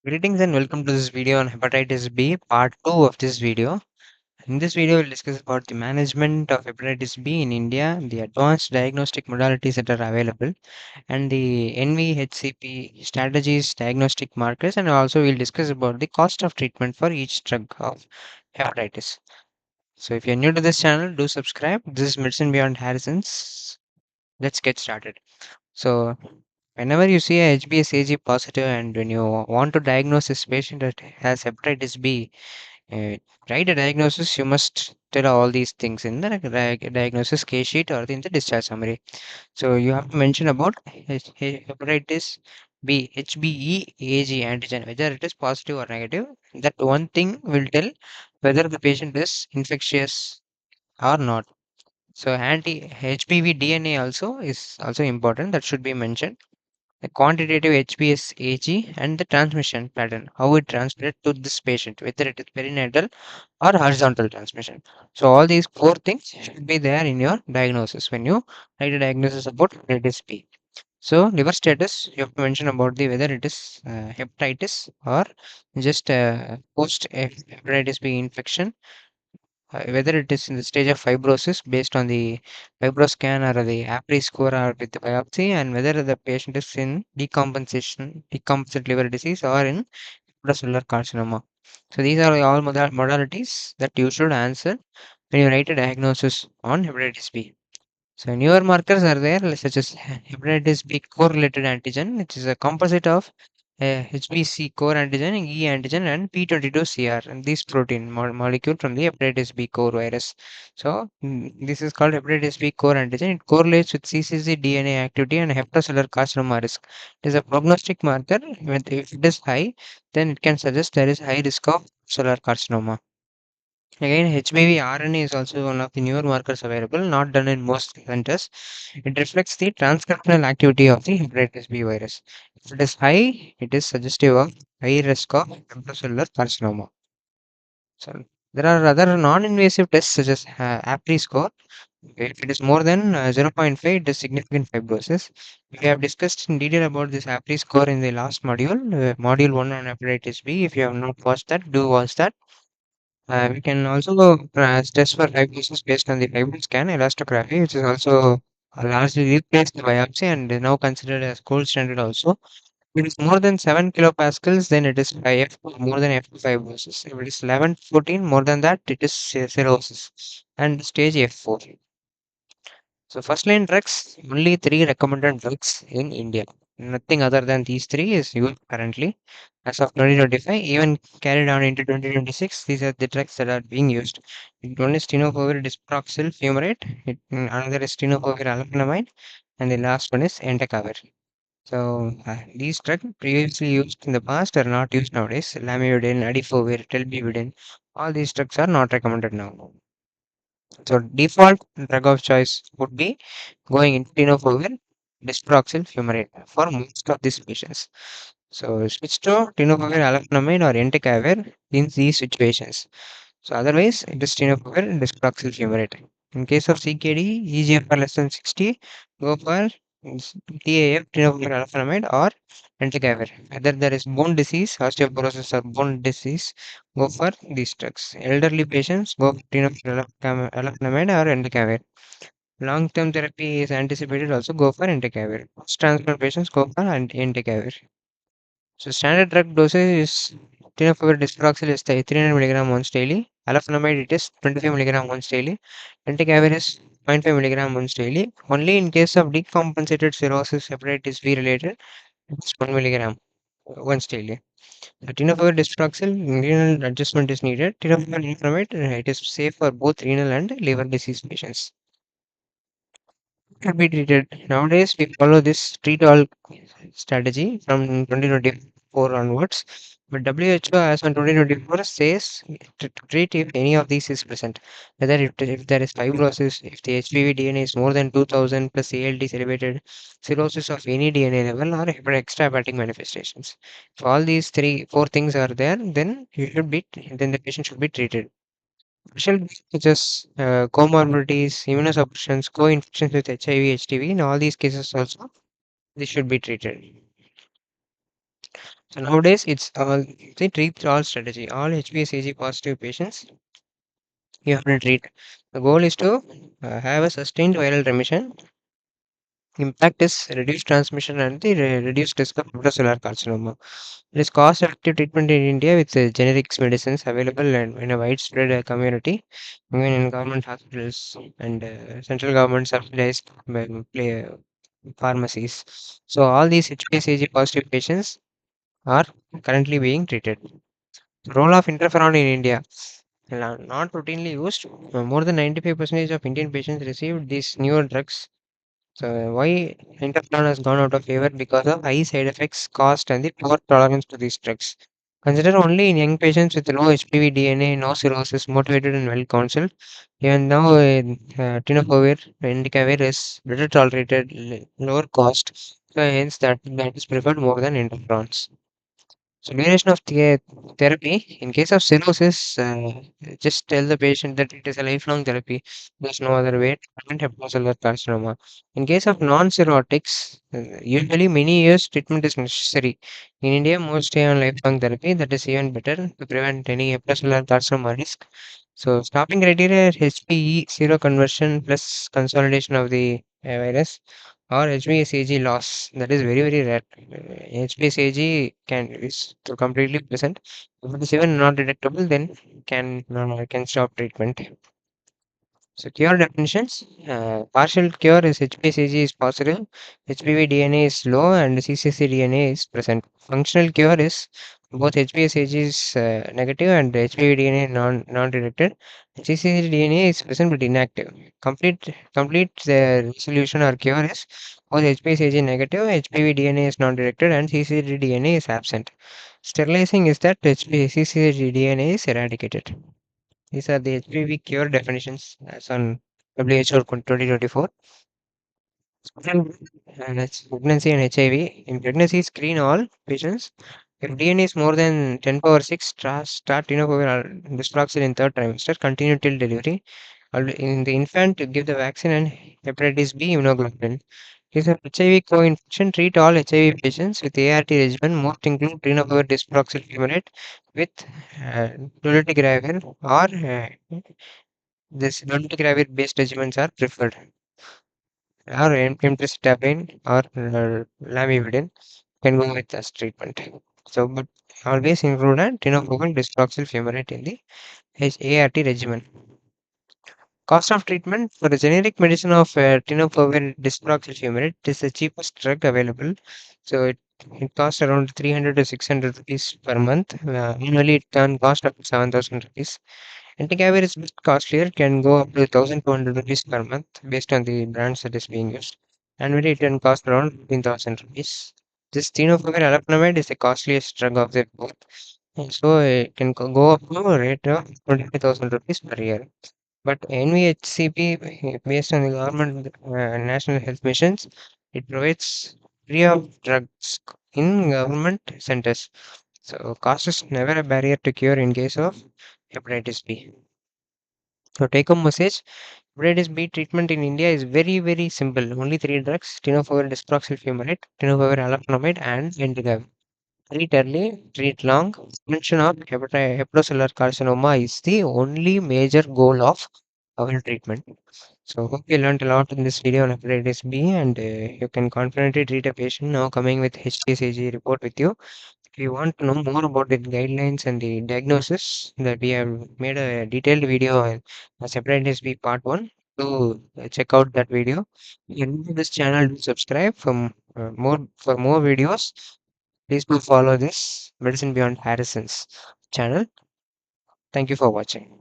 Greetings and welcome to this video on hepatitis B, part 2 of this video. In this video, we'll discuss about the management of hepatitis B in India, the advanced diagnostic modalities that are available, and the NVHCP strategies, diagnostic markers, and also we'll discuss about the cost of treatment for each drug of hepatitis. So if you're new to this channel, do subscribe. This is Medicine Beyond Harrison's. Let's get started. So whenever you see a HbsAg positive and when you want to diagnose this patient that has hepatitis B, uh, write a diagnosis, you must tell all these things in the diagnosis case sheet or in the discharge summary. So you have to mention about hepatitis B, HBeAg antigen, whether it is positive or negative. That one thing will tell whether the patient is infectious or not. So anti-HBV DNA also is also important. That should be mentioned. The quantitative HbsAg and the transmission pattern, how it transmitted to this patient, whether it is perinatal or horizontal transmission. So all these four things should be there in your diagnosis when you write a diagnosis about hepatitis B. So liver status, you have to mention about the whether it is hepatitis or just post hepatitis B infection, whether it is in the stage of fibrosis based on the fibroscan or the APRI score or with the biopsy, and whether the patient is in decompensated liver disease or in hepatocellular carcinoma. So these are all modalities that you should answer when you write a diagnosis on hepatitis B. So newer markers are there, such as hepatitis B core-related antigen, which is a composite of HBC core antigen, E antigen, and P22CR, and this protein molecule from the hepatitis B core virus. So this is called hepatitis B core antigen. It correlates with CCC DNA activity and hepatocellular carcinoma risk. It is a prognostic marker. If it is high, then it can suggest there is high risk of cellular carcinoma. Again, HBV RNA is also one of the newer markers available, not done in most centers. It reflects the transcriptional activity of the hepatitis B virus. If it is high, it is suggestive of high risk of hepatocellular carcinoma. So there are other non-invasive tests such as APRI score. If it is more than zero point 0.5, it is significant fibrosis. We have discussed in detail about this APRI score in the last module, module 1 on hepatitis B. If you have not watched that, do watch that. We can also test for fibrosis based on the FibroScan elastography, which is also largely replaced the biopsy and is now considered as gold standard also. If it is more than 7 kilopascals, then it is F, more than F2 fibrosis. If it is 11, 14, more than that, it is cirrhosis and stage F4. So first line drugs, only three recommended drugs in India. Nothing other than these three is used currently. As of 2025, even carried on into 2026, these are the drugs that are being used. One is Tenofovir Disoproxil fumarate, another is Tenofovir alafenamide, and the last one is Entecavir. So these drugs previously used in the past are not used nowadays. Lamivudine, Adifovir, Telbivudine, all these drugs are not recommended now. So default drug of choice would be going into tenofovir disoproxil fumarate for most of these patients. So switch to tenofovir alafenamide or entecavir in these situations. So otherwise it is tenofovir disoproxil fumarate. In case of CKD, EGFR less than 60, go for TAF tenofovir alafenamide or entecavir. Whether there is bone disease, osteoporosis or bone disease, go for these drugs. Elderly patients go for alafenamide or entecavir. Long-term therapy is anticipated, also go for entecavir. Post-transplant patients go for entecavir. So standard drug dosage is tenofovir disoproxil is 300 milligram once daily. Alafenamide it is 25 milligram once daily. Entecavir is 0.5 milligram once daily. Only in case of decompensated cirrhosis, hepatitis B related, it is 1 milligram once daily. Tenofovir disoproxil, renal adjustment is needed. Tenofovir alafenamide, it is safe for both renal and liver disease patients. Can be treated. Nowadays, we follow this treat all strategy from 2024 onwards. But WHO, as on 2024, says to treat if any of these is present. Whether if there is fibrosis, if the HPV DNA is more than 2000 plus ALT is elevated, cirrhosis of any DNA level, or extrahepatic manifestations. If all these four things are there, then then the patient should be treated. Special diseases such as comorbidities, immunosuppressions, co-infections with HIV, HTV, in all these cases also, they should be treated. So nowadays, it's all the treat all strategy. All HbA positive patients you have to treat. The goal is to have a sustained viral remission. Impact is reduced transmission and the reduced risk of hepatocellular carcinoma. It is cost-effective treatment in India with generics medicines available and in a widespread community, even in government hospitals and central government subsidized pharmacies. So all these HbA positive patients are currently being treated. Role of interferon in India. Not routinely used. More than 95% of Indian patients received these newer drugs. So why interferon has gone out of favor? Because of high side effects, cost, and the poor tolerance to these drugs. Consider only in young patients with low HPV DNA, no cirrhosis, motivated and well counseled. Even now, tenofovir, Entecavir is better tolerated, lower cost. So hence that is preferred more than interferons. So duration of the therapy, in case of cirrhosis, just tell the patient that it is a lifelong therapy. There's no other way to prevent hepatocellular carcinoma. In case of non-cirrhotics, usually many years treatment is necessary. In India, most stay on lifelong therapy. That is even better to prevent any hepatocellular carcinoma risk. So stopping criteria HPE zero conversion plus consolidation of the virus or HbA loss. That is very very rare. HbA can is to completely present. If it is even not detectable, then can stop treatment. So cure definitions. Partial cure is HPCG is positive, HPV DNA is low, and CCC DNA is present. Functional cure is both HPCG is negative and HPV DNA non-detected. CCC DNA is present but inactive. Complete resolution or cure is both HPCG negative, HPV DNA is non-detected, and CCC DNA is absent. Sterilizing is that HPCC DNA is eradicated. These are the HPV cure definitions as on WHO 2024. And it's pregnancy and HIV. In pregnancy, screen all patients. If DNA is more than 10 power 6, start tenofovir or disproxil in third trimester, continue till delivery. In the infant, give the vaccine and hepatitis B immunoglobulin. Case of HIV co-infection, treat all HIV patients with ART regimen. Most include tenofovir disproxil fumarate with dolutegravir or this non-gravir based regimens are preferred, or emtricitabine or lamivudine can go with as treatment. So, but always include a tenofovir disproxil fumarate in the ART regimen. Cost of treatment for the generic medicine of tenofovir disproxil fumarate is the cheapest drug available. So it costs around 300 to 600 rupees per month. Annually, it can cost up to 7,000 rupees. Entecavir is bit costlier, can go up to 1,200 rupees per month based on the brands that is being used. Annually, it can cost around 15,000 rupees. This tenofovir alafenamide is the costliest drug of the both. And so it can go up to a rate of 25,000 rupees per year. But NVHCP, based on the government national health missions, it provides free of drugs in government centers. So cost is never a barrier to cure in case of hepatitis B. So take home message, hepatitis B treatment in India is very very simple. Only three drugs: tenofovir disproxil fumarate, tenofovir alafenamide, and entecavir. Treat early, treat long. Prevention of hepatocellular carcinoma is the only major goal of our treatment. So hope you learned a lot in this video on hepatitis B, and you can confidently treat a patient now coming with HCG report with you. If you want to know more about the guidelines and the diagnosis, that we have made a detailed video on hepatitis B part 1. To check out that video. If you're new to this channel, do subscribe for more videos. Please do follow this Medicine Beyond Harrison's channel. Thank you for watching.